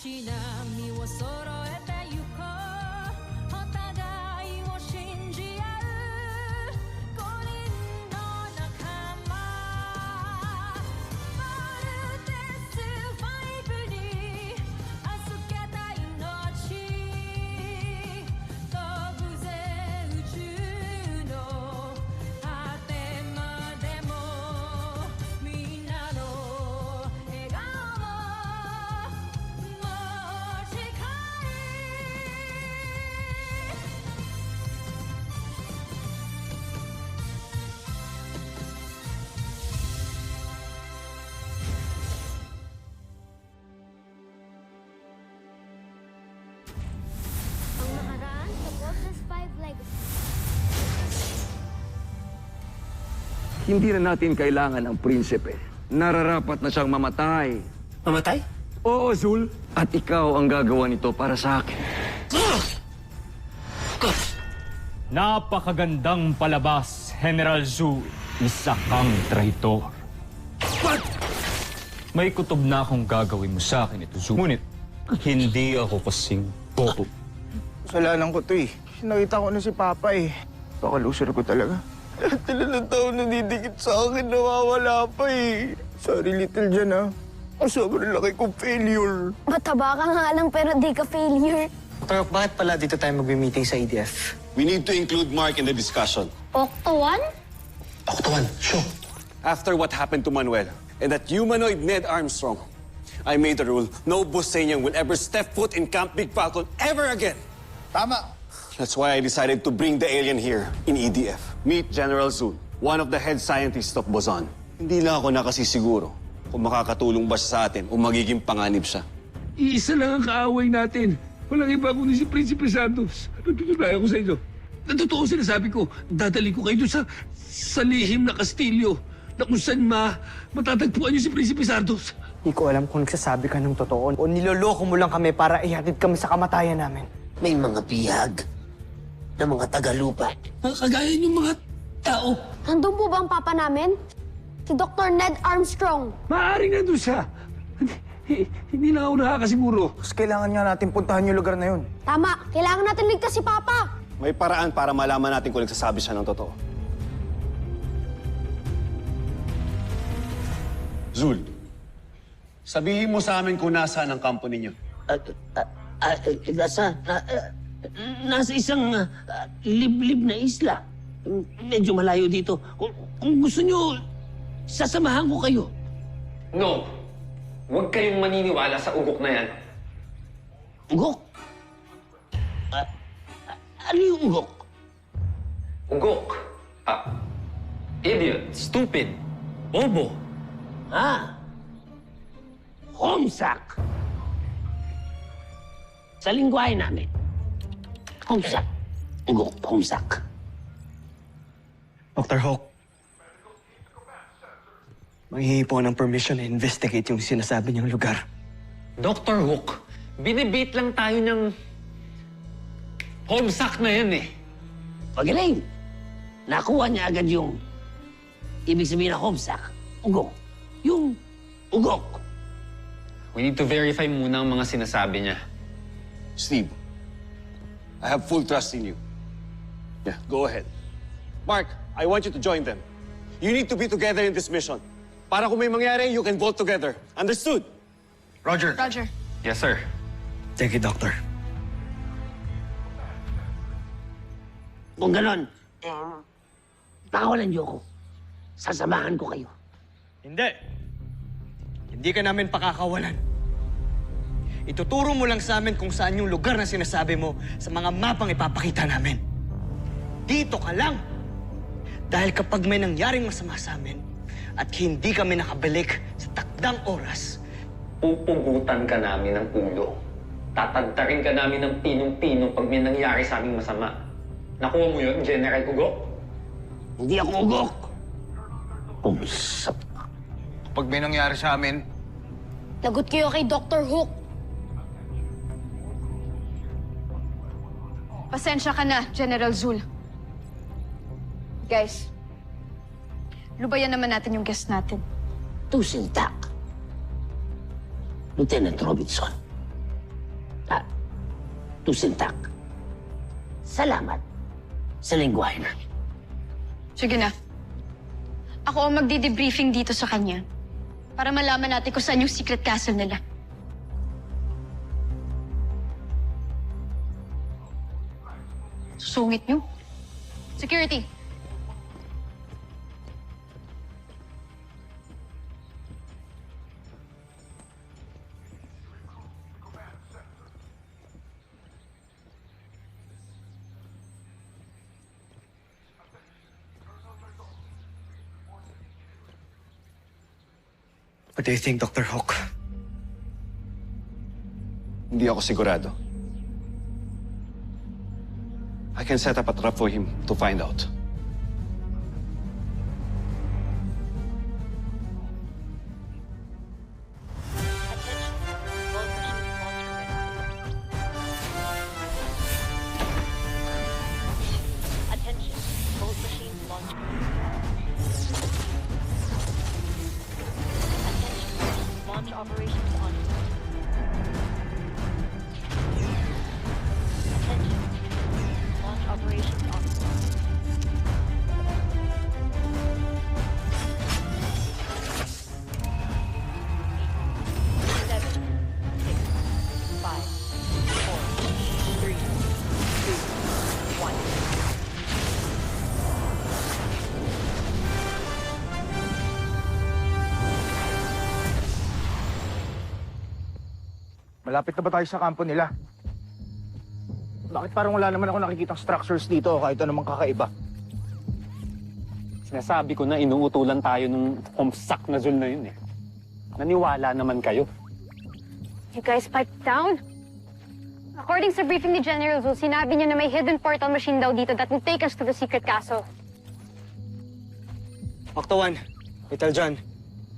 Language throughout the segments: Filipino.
し波を揃えてゆこうお互いを信じ合う5人の仲間まるでスバイブに預けた命飛ぶぜ宇宙の果てまでもみんなの笑顔もう近いAng nakaraan sa Fortress 5 Legacy. Hindi na natin kailangan ang prinsipe. Nararapat na siyang mamatay. Mamatay? Oo, Zul. At ikaw ang gagawa nito para sa akin. Napakagandang palabas, General Zul. Isa kang traitor. What? May kutob na akong gagawin mo sa akin ito, Zul. Ngunit, hindi ako kasing bobo. Kasalanan ko to eh. Nakita ko na si Papa eh. Baka loser ko talaga. Lahat nila ng tao na didikit sa akin, nawawala pa eh. Sorry, Little Jan ah. Ang sobrang laki kong failure. Mataba ka nga lang pero di ka failure. Pero bakit pala dito tayo mag-meeting sa EDF? We need to include Mark in the discussion. Oktawan? Oktawan, sure. After what happened to Manuel and that humanoid Ned Armstrong, I made a rule, no Busenian will ever step foot in Camp Big Falcon ever again. Tama. That's why I decided to bring the alien here in EDF. Meet General Zul, one of the head scientists of Boson. Hindi lang ako nakasisiguro kung makakatulong ba siya sa atin o magiging panganib siya. Iisa lang ang kaaway natin. Walang iba kundi si Prinsipe Santos. Natutunayan ko sa inyo. Natotoo sinasabi ko, dadali ko kayo doon sa lihim na kastilyo na kung saan matatagpuan niyo si Prinsipe Santos. Hindi ko alam kung nagsasabi ka ng totoo o niloloko mo lang kami para ihatid kami sa kamatayan namin. May mga bihag na mga tagalupa. Kagaya yung mga tao. Nandun po ba ang papa namin? Si Dr. Ned Armstrong. Maaaring nandun siya. Hindi na ako nakakasiguro. Mas kailangan nga natin puntahan yung lugar na yun. Tama, kailangan natin ligtas si Papa. May paraan para malaman natin kung nagsasabi siya ng totoo. Zul, sabihin mo sa amin kung nasaan ang kampo ninyo. Nasa isang liblib na isla. Medyo malayo dito. Kung gusto nyo, sasamahan ko kayo. No. Huwag kayong maniniwala sa ugok na yan. Ugok? Ano yung ugok? Ugok? Idiot. Stupid. Bobo. Homsak. Sa lingwahe namin. Homsak. Ugok, homsak. Dr. Hawk, manghihingi po ng permission na investigate yung sinasabi niyang lugar. Dr. Hook, binibait lang tayo ng homesack na yan eh. Pagaling. Nakuha niya agad yung ibig sabihin na homsak. Ugok. Yung ugok. We need to verify muna ang mga sinasabi niya. Steve, I have full trust in you. Yeah, go ahead. Mark, I want you to join them. You need to be together in this mission. Para kung may mangyari, you can vote together. Understood? Roger. Roger. Yes, sir. Thank you, Doctor. Kung ganon, pakawalan niyo ako. Sasamahan ko kayo. Hindi. Hindi ka namin pakakawalan. Ituturo mo lang sa amin kung saan yung lugar na sinasabi mo sa mga mapang ipapakita namin. Dito ka lang. Dahil kapag may nangyaring masama sa amin at hindi kami nakabalik sa takdang oras, Pupugutan ka namin ng ulo. Tatagtarin ka namin ng pinong-pino pag may nangyari sa aming masama. Nakuha mo yun, General Ugok? Hindi ako ugok. Umsap. Pag may nangyari sa amin, Lagot kayo kay Dr. Hook. Pasensya ka na, General Zul. Guys, lubayan naman natin yung guest natin. Tusintak. Lieutenant Robinson, tusintak. Salamat sa lingwahe namin. Sige na. Ako ang magdi-debriefing dito sa kanya para malaman natin kung saan yung secret castle nila. Sungit nyo. Security. What do you think, Dr. Hawk? Hindi ako sigurado. I can set up a trap for him to find out. Malapit na ba tayo sa kampo nila? Bakit parang wala naman ako nakikitang structures dito kahit anumang kakaiba? Sinasabi ko na inuutulan tayo ng homsak na Zul na yun eh. Naniwala naman kayo. You guys pipe down? According sa briefing ni General Zul, sinabi niya na may hidden portal machine daw dito that will take us to the secret castle. Octo 1, Little John.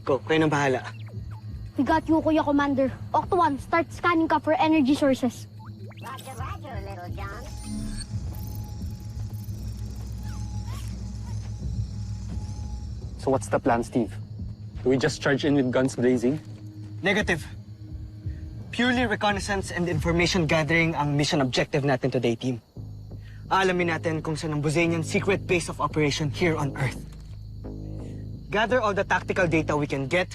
Go, kayo nang bahala. We got you, Kuya Commander. Octo 1, start scanning ka for energy sources. Roger, roger, Little John. So what's the plan, Steve? Do we just charge in with guns blazing? Negative. Purely reconnaissance and information gathering ang mission objective natin today, team. Aalamin natin kung saan ang Buzanian secret base of operation here on Earth. Gather all the tactical data we can get,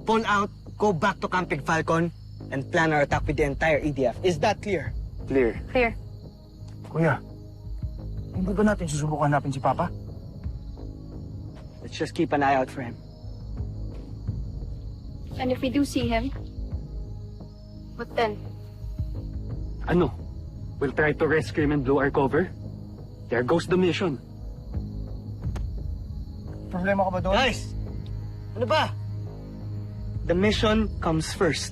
pull out, go back to Camping Falcon, and plan our attack with the entire EDF. Is that clear? Clear. Clear. Kuya, hindi ba natin susubukan hanapin si Papa? Let's just keep an eye out for him. And if we do see him, what then? Ano? We'll try to rescue him and blow our cover? There goes the mission. Problema ka ba doon? Guys! Ano ba? The mission comes first.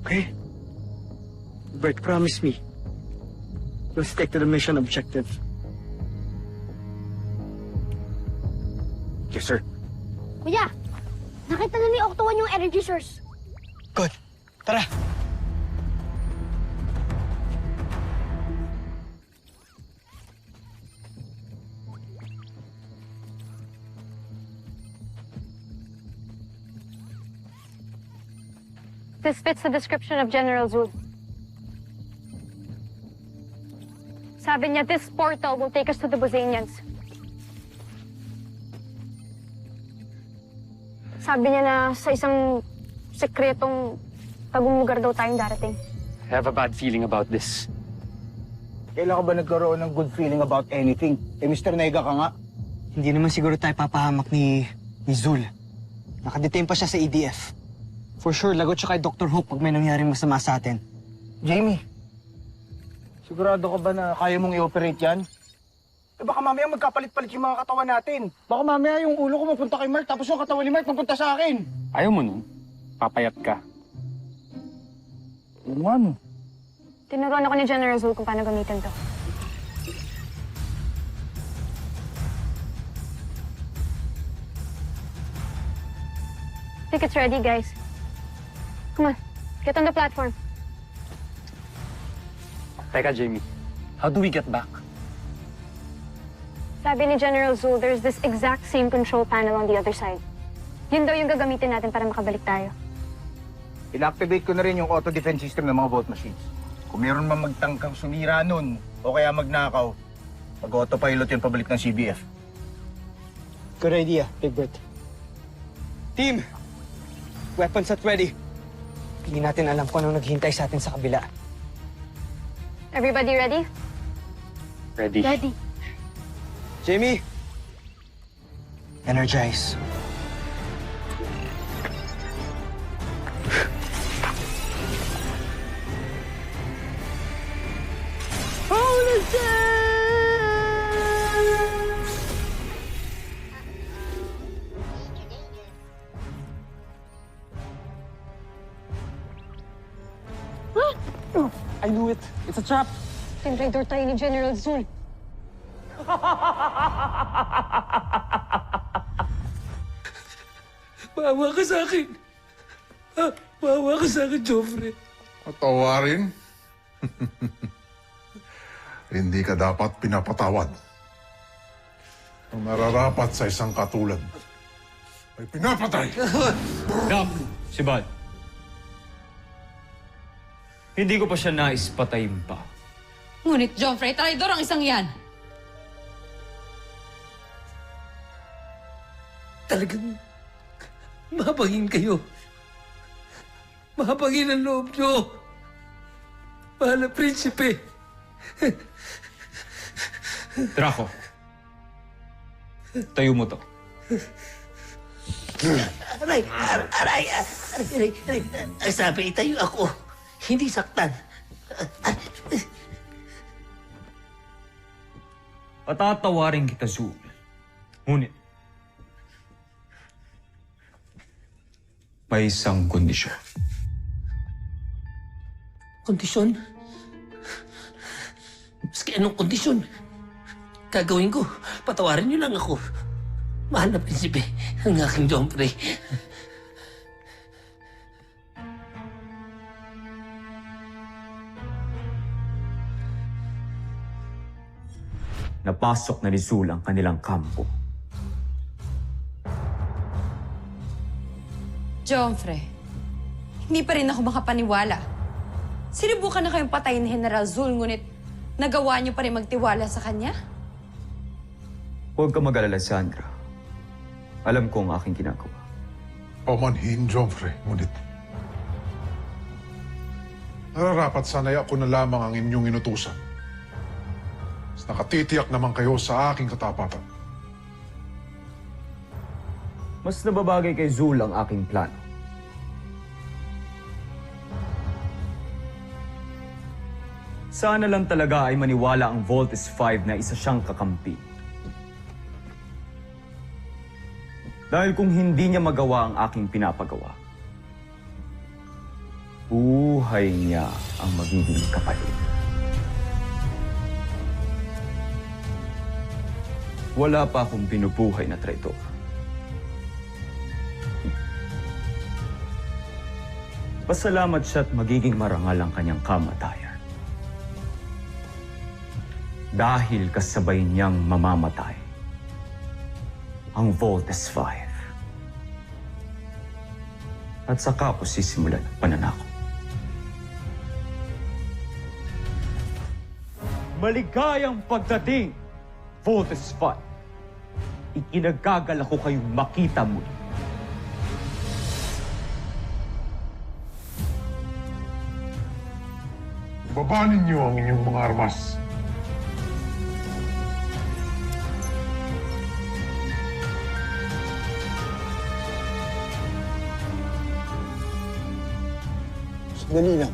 Okay? Bert, promise me. You'll stick to the mission objective. Yes, sir. Kuya, nakita na ni Octo 1 yung energy source. Good. Tara! This fits the description of General Zul. Sabi niya, this portal will take us to the Buzanians. Sabi niya na sa isang sekretong tagong lugar daw tayong darating. I have a bad feeling about this. Kailan ka ba nagkaroon ng good feeling about anything? Eh, Mr. Nega ka nga. Hindi naman siguro tayo papahamak ni Zul. Nakadetain pa siya sa EDF. For sure, lagot siya kay Dr. Hope pag may nangyaring masama sa atin. Jamie, sigurado ka ba na kaya mong i-operate yan? Eh baka mamaya magkapalit-palit yung mga katawan natin. Baka mamaya yung ulo ko mapunta kay Mark, tapos yung katawan ni Mark mapunta sa akin. Ayaw mo nun? Papayat ka. Ano? Tinuruan ako ni General Zul kung paano gamitin to. I think it's ready, guys. Come on, get on the platform. Teka, Jamie. How do we get back? Sabi ni General Zul, there's this exact same control panel on the other side. Yun daw yung gagamitin natin para makabalik tayo. Inactivate ko na rin yung auto-defense system ng mga vault machines. Kung meron man magtangkang sumira nun, o kaya magnakaw, mag-autopilot yun pabalik ng CBF. Good idea, Big Bird. Team! Weapons at ready. Hindi natin alam kung anong naghihintay sa atin sa kabila. Everybody ready? Ready. Ready. Jamie! Energize. Holy shit! I knew it. It's a trap. Tinraidor tayo ni General Zul. Maawa ka sa akin. Maawa ka sa akin, Joffrey. Patawarin? Hindi ka dapat pinapatawad. Ang nararapat sa isang katulad ay pinapatay. Doc, si Bud. Hindi ko pa siya nais patayin pa. Ngunit, Joffrey, traidor ang isang yan. Talagang mahabagin kayo. Mahabagin ang loob nyo. Mahal na prinsipe. Draco. Tayo mo to. Aray! Sabi, itayo ako. Hindi saktan. Patatawarin kita, Zul. Ngunit, may isang kondisyon. Kondisyon? Maski anong kondisyon, gagawin ko. Patawarin niyo lang ako. Mahal na prinsipe, ang aking Joffrey. Napasok na ni Zul ang kanilang kampo. Joffrey, hindi pa rin ako makapaniwala. Sinubukan na kayong patayin ni General Zul, ngunit nagawa niyo pa rin magtiwala sa kanya? Huwag ka mag-alala, Sandra. Alam ko ang aking ginagawa. Pamanhin, Joffrey, ngunit nararapat sana'y ako na lamang ang inyong inutusan. Mas nakatitiyak naman kayo sa aking katapatan. Mas nababagay kay Zul ang aking plano. Sana lang talaga ay maniwala ang Voltes 5 na isa siyang kakampi. Dahil kung hindi niya magawa ang aking pinapagawa, buhay niya ang magiging kapalit. Wala pa akong binubuhay na traitor. Pasalamat siya at magiging marangal ang kanyang kamatayan. Dahil kasabay niyang mamamatay ang Voltes 5. At saka ko sisimulan ang pananakot. Maligayang pagdating, Voltes 5. Ikinagagal ako kayong makita muli. Ibaba ninyo ang inyong mga armas. Sandali lang.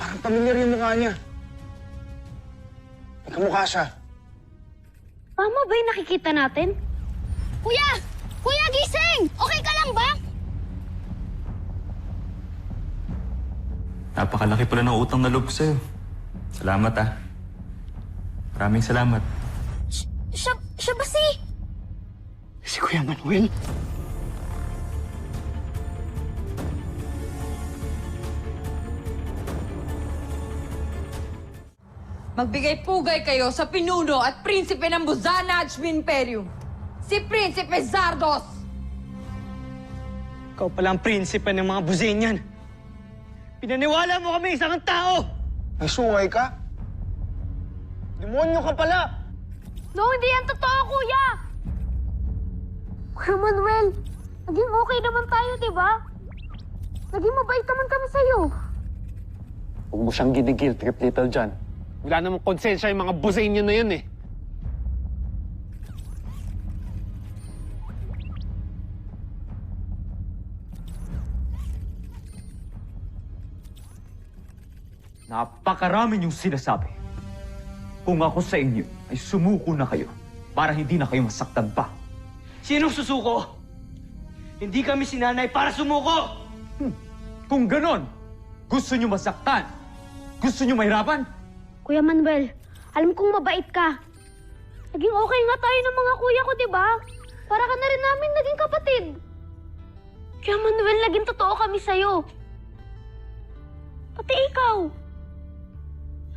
Parang pamilyar yung mukha niya. Kamukha siya. Tama ba yung nakikita natin? Kuya! Kuya, gising! Okay ka lang ba? Napakalaki pala ng utang na loob ko sa'yo. Salamat, ah. Maraming salamat. Siya ba si... Si Kuya Manuel? Magbigay-pugay kayo sa pinuno at prinsipe ng Buzanaj Imperium, si Prinsipe Zardos! Ikaw pala ang prinsipe ng mga Buzenian. Pinaniwala mo kami isang tao! May sungay ka? Demonyo ka pala! No, hindi yan totoo, kuya! Kuya Manuel, naging okay naman tayo, di ba? Naging mabait naman kami sa'yo. Huwag mo siyang ginigil, Trip Little John. Wala namang konsensya yung mga busain na yun eh. Napakarami niyong sinasabi. Kung ako sa inyo ay sumuko na kayo para hindi na kayo masaktan pa. Sinong susuko? Hindi kami sinanay para sumuko! Kung ganon, gusto niyo masaktan? Gusto niyo mahirapan? Kuya Manuel, alam kong mabait ka. Naging okay nga tayo ng mga kuya ko, di ba? Para ka na rin namin naging kapatid. Kuya Manuel, naging totoo kami sa'yo. Pati ikaw.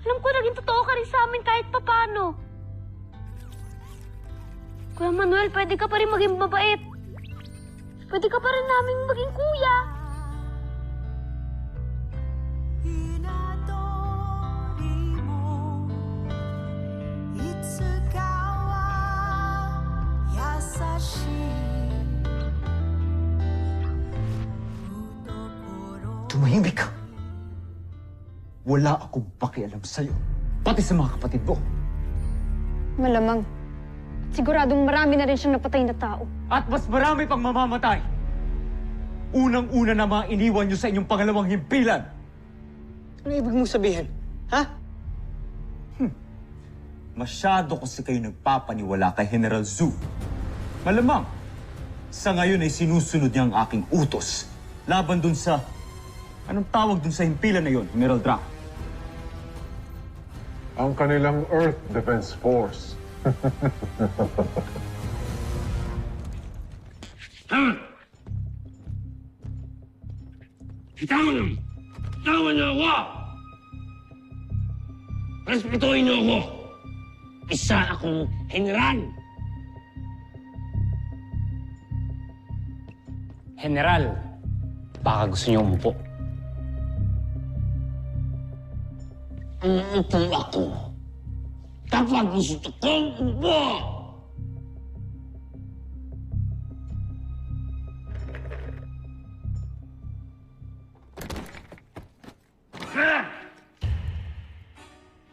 Alam ko naging totoo ka rin sa amin kahit papano. Kuya Manuel, pwede ka pa rin maging mabait. Pwede ka pa rin namin maging kuya. Tumahimik ka. Wala akong pakialam sa'yo. Pati sa mga kapatid mo. Malamang. Siguradong marami na rin siyang napatay na tao. At mas marami pang mamamatay. Unang-una na mga iniwan niyo sa inyong pangalawang himpilan. Ano ibig mong sabihin? Ha? Masyado kasi kayo nagpapaniwala kay General Zhu. Malamang, sa ngayon ay sinusunod niya ang aking utos. Laban dun sa... Anong tawag dun sa himpilan na yon, General Dra? Ang kanilang Earth Defense Force. Tama niyo ako! Respetuhin niyo ako! Isa akong general! General, baka gusto niyo umupo. Umupo ako kapag gusto kong umupo!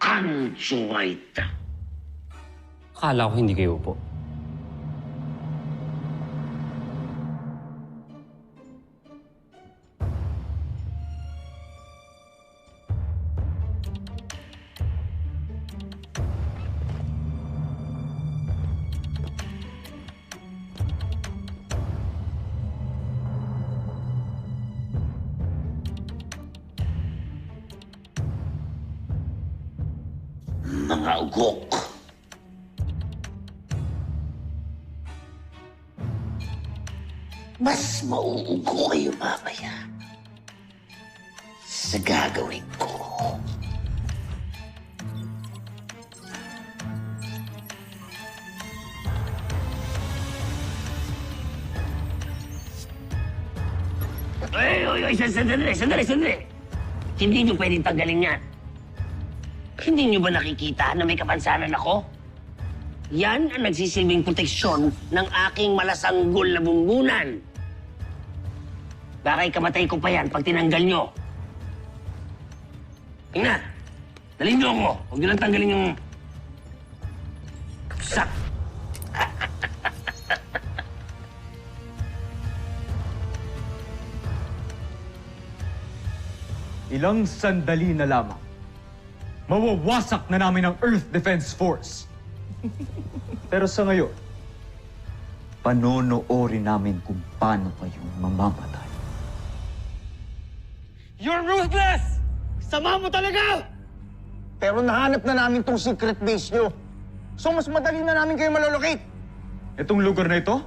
Ang suwaita. Akala ko hindi kayo upo. Mga ugok. Mas mauugo kayo mamaya sa gagawin ko. Ay, sandali. Hindi niyo pwedeng tanggalin yan. Hindi niyo ba nakikita na may kapansanan ako? Yan ang nagsisilbing proteksyon ng aking malasanggol na bumbunan. Baka ikamatay ko pa yan pag tinanggal niyo. Tingnan, dalhin niyo ako. Huwag niyo lang tanggalin yung... Sak! Ilang sandali na lamang. Mawawasak na namin ang Earth Defense Force. Pero sa ngayon, panonoorin namin kung paano kayong mamamatay. You're ruthless! Sama mo talaga! Pero nahanap na namin tong secret base nyo. So mas madali na namin kayo malolocate. Itong lugar na ito,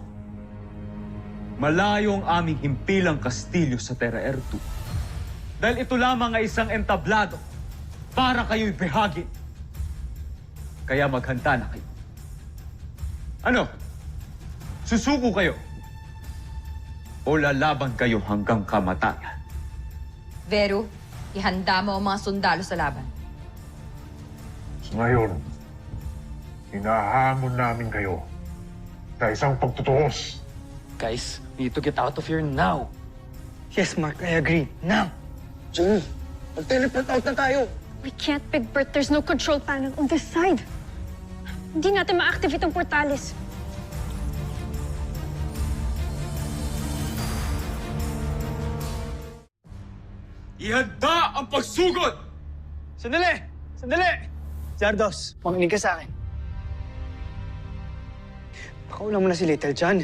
malayo ang aming himpilang kastilyo sa Terra Air 2. Dahil ito lamang ay isang entablado para kayo'y behagin. Kaya maghanda na kayo. Ano? Susuko kayo? O lalaban kayo hanggang kamatayan? Vero, Ihanda mo ang mga sundalo sa laban. Ngayon, hinahamon namin kayo sa isang pagtutuos. Guys, we need to get out of here now. Yes, Mark, I agree. Now! Jimmy, mag-teleport out na tayo. We can't, Big Bert. There's no control panel on this side. Hindi natin ma-activate ang portales. Ihanda ang pagsugod! Sandali! Sandali! Zardos, makinig ka sa akin. Pakaulan mo na si Little John.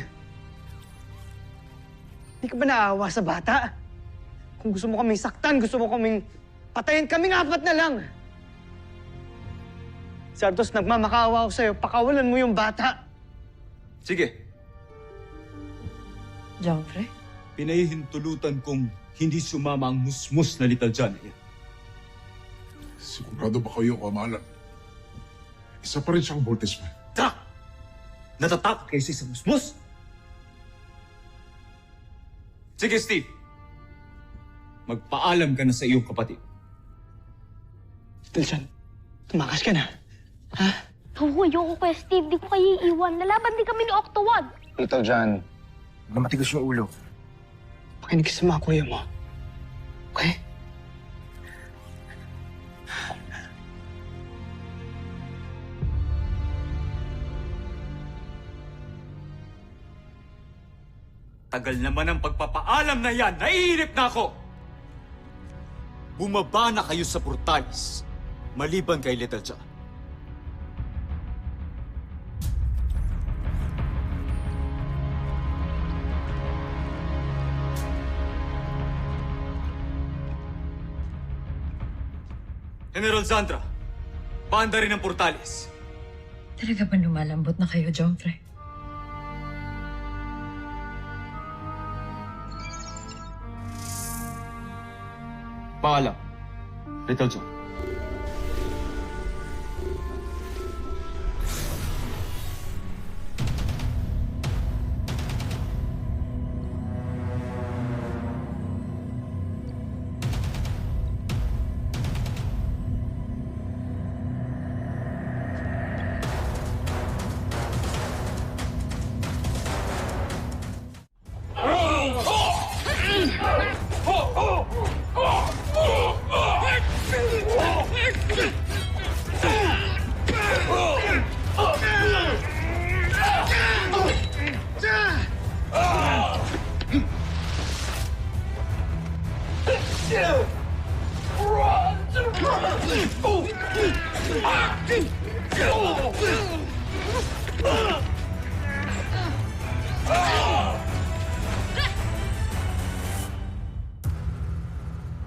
Hindi ka ba naawa sa bata? Kung gusto mo kaming saktan, gusto mo kaming patayin, kaming apat na lang. Zardos, nagmamakaawa ako sa'yo. Pakawalan mo yung bata. Sige, Joffrey? pinahihintulutan kong hindi sumama ang musmus na Little John. Sigurado ba kayo, Kamalan? Isa pa rin siyang Voltes man. Tak! Natatakot kayo sa musmus? Sige, Steve. Magpaalam ka na sa iyong kapatid. Little John, tumakas ka na. Ha? Oo, ayoko kaya Steve. Di ko kayo iiwan. Nalaban din kami ni Octowad. Little John, matigas yung ulo. Pakinig ka sa mga kuya mo. Okay? Tagal naman ang pagpapaalam na yan. Naiinip na ako! Bumaba na kayo sa portalis, maliban kay Little John. General Zandra, paanda rin ang portalis. Talaga ba lumalambot na kayo, Joffrey? Paalam, Little John.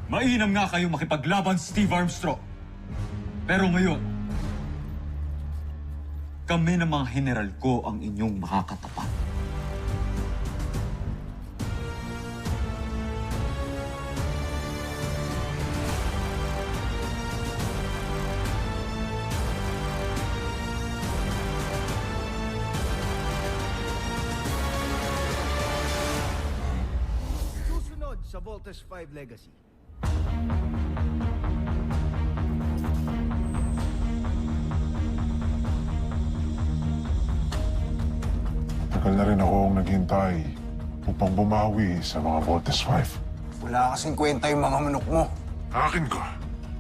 Mainam nga kayo makipaglaban, Steve Armstrong. Pero ngayon, kami ng mga general ko ang inyong makakatapat. Susunod sa Voltes 5 Legacy. Tagal na rin akong naghintay upang bumawi sa mga Voltes 5. Wala kasing kwenta yung mga manok mo. Akin ka,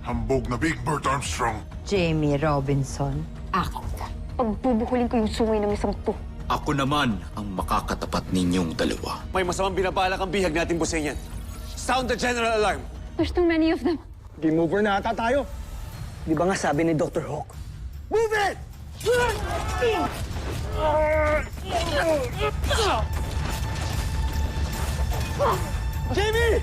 hambog na Big Bert Armstrong. Jamie Robinson. Akin ka. Pagbubukulin ko yung sungay ng isang to. Ako naman ang makakatapat ninyong dalawa. May masamang binabalak ang bihag nating busenyan. Sound the general alarm. There's too many of them. Game over na ata tayo. Di ba nga sabi ni Dr. Hawk? Move it! Jamie!